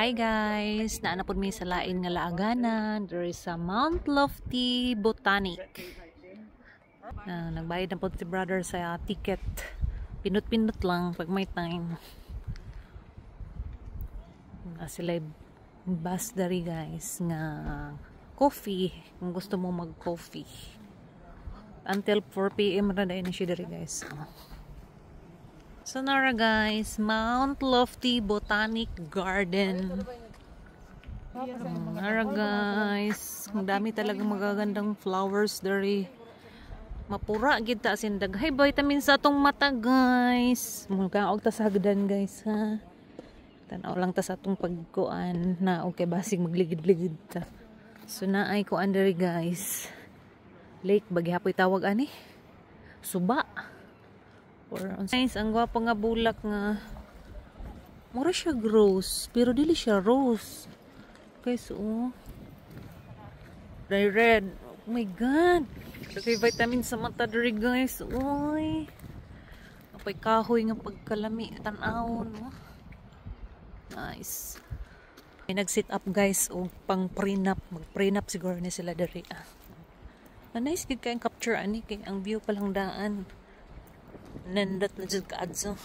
Hi guys, naanapod mi sa lain nga laaganan. There is a Mount Lofty Botanic. Nagbayad na po si brother sa ticket. Pinut-pinut lang pag may time. Sila bus dari guys nga coffee kung gusto mo mag-coffee. Until 4 PM na dahil na siya dari guys. So nara guys, Mount Lofty Botanic Garden. Nara guys, ang dami talagang magagandang flowers dari. Mapura gid ta asin daghay vitamin sa atong mata guys. Mugaog ta sa hagdan guys ha. Tanaw lang ta sa atong pagkuan na okay basig magligid-ligid ta. So naay ko under guys. Lake bagyapoy tawag ani. Suba. Nice, ang gwapo nga bulak nga mura siya rose pero dili siya rose guys. Oh red, oh my god, kasi vitamin sa mata diri guys. Uy apay kahoy nga pagkalami tan-awon no? Nice. May nag-sit up guys o pang prenup, mag-prenup siguro ni sila diri. Nice gid kay capture ani kay ang view palang daan nandot na dyan kaadso.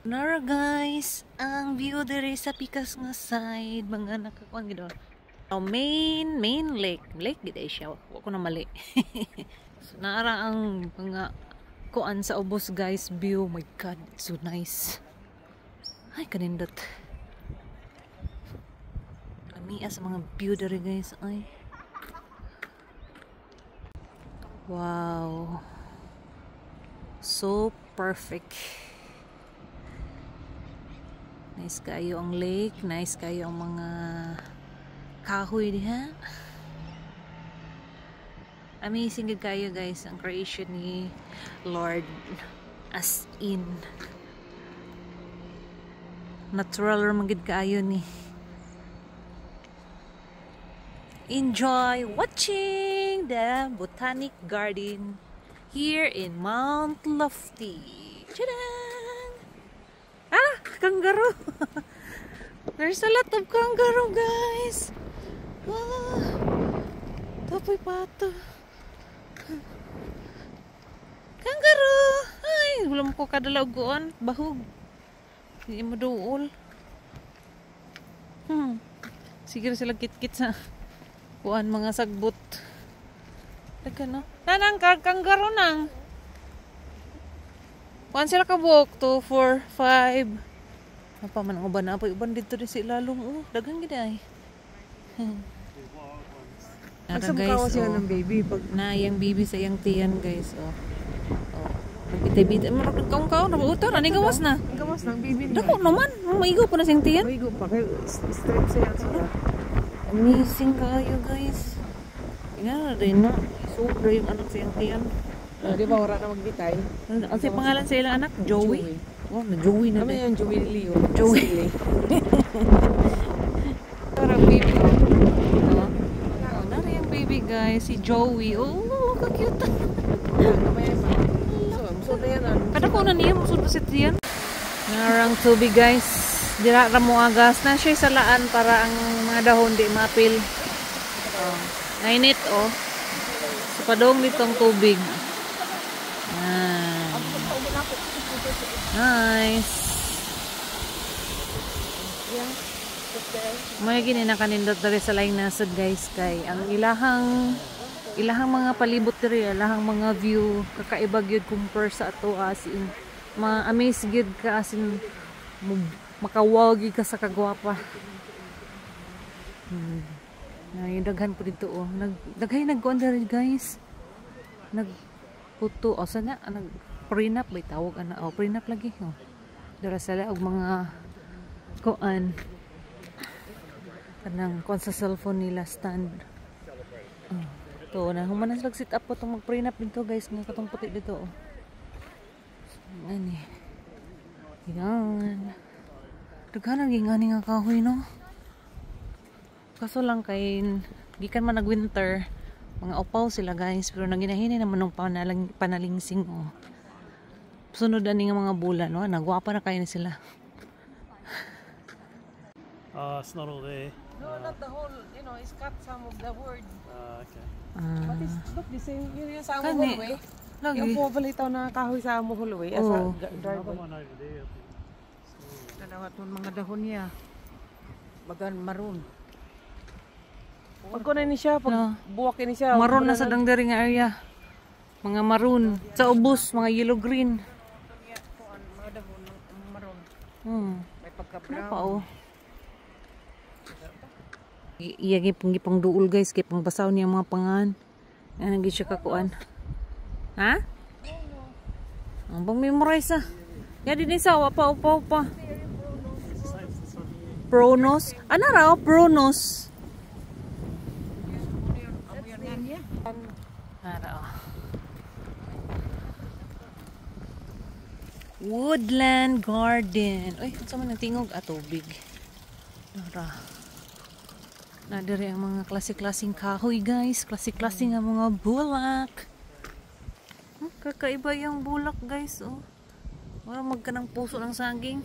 Nara guys, ang view diri sa pikas nga side mga nakakuan gid. Main lake gid ay siya, wa ko na mali. So nara ang mga kuan sa ubos guys, view, my god, it's so nice. Ay kanindot. Lamia sa mga view diri guys ay. Wow. So perfect. Nice kayo ang lake, nice kayo ang mga kahoy diha. Amazing gid kayo guys ang creation ni Lord, as in natural ra man gid kayo ni. Enjoy watching the Botanic Garden here in Mount Lofty. Tadang! Ah! Kangaroo! There's a lot of kangaroo guys! Ah! Tapoy pato. Kangaroo! Ay! Wala mo ko kadalaguan. Bahog. Hindi mo duol. Siguro sila kit-kit sa kuan mga sagbot. Teka no? Nanang kanggaro nang. Kuan sila ka buok 2, 4, 5. Apa man ang uban na po uban dito din si lalong. Oh, dagang gid ay. Nara guys, oh. Ng baby pag na yang baby sa yang tiyan guys, oh. Oh. Pagkitay-bitay mo kaon na utor ani gawas na. Gawas nang baby. Dako naman, maigo pa na siyang tiyan. Maigo pa kay straight sa yan. Amazing kayo guys. Nga rin no. Sobra yung anak siyang tiyan. Di ba wala na magbitay? Ang siya pangalan sa ilang anak? Joey? Oh, na Joey na. Kami yung Joey Leo. Joey. Parang baby. Oh, nara yung baby guys. Si Joey. Oh, ka-cute. So na yan. Kada ko na niya. Musod pa si tiyan. Narang tubig guys. Dira mo agas na siya sa laan para ang mga dahon di mapil. Oh, nainit oh. Padong ditong tubig. Nice. May gini na kanindot diri sa laing nasod guys kay ang ilahang mga palibot diri, ilahang mga view kakaiba gyud compare sa ato as in ma-amaze gyud ka as in makawagi ka sa kagwapa. Yung daghan po dito oh. Daghay nagkuan diri guys. Nagputo o sana nag-prenup bay tawag ana. Oh, prenup lagi oh. Dara sala og mga kuan. Kanang kuan sa cellphone nila stand. Oh. To na human na sit up po tong mag-prenup dito guys nga katong puti dito oh. Ani. Yan. Daghan ang ingani nga kahoy no. Kaso lang kay gikan man nag-winter, mga upaw sila guys, pero naginahini naman ng panalingsing oh. Sunod ani nga mga bulan no, nagwapa na kayo sila. It's not all there. No, not the whole, you know, it's cut some of the word. Okay. But it's look the same, yun yung sa amo Kani. Holloway. Lagi. Yung pobalitaw na kahoy sa amo Holloway. As Oo. a Another driveway. one over there, I think. Dalawat mo mga dahon niya. Bagan maroon. Pag kunan ni siya, pag No. buwakin ni siya. Maroon na sa dangdari nga area. Mga maroon. Sa ubos, mga yellow-green. Mga dahon ng maroon. May Ano pagka-brown. pa oh. Iya gipang duol guys, gipang basaw niya mga pangan. Ano gid siya kakuan? Ha? Ang bang memorize ah. Ya din sa pa. Pronos. Ano raw? Pronos. Ara. Woodland Garden. Uy, unsa man nagtingog tubig. Ara. Nadiri ang mga klase-klaseng kahoy guys. Klase-klaseng ang mga bulak. Kakaiba yung bulak guys. Oh. Wala magka ng puso ng saging.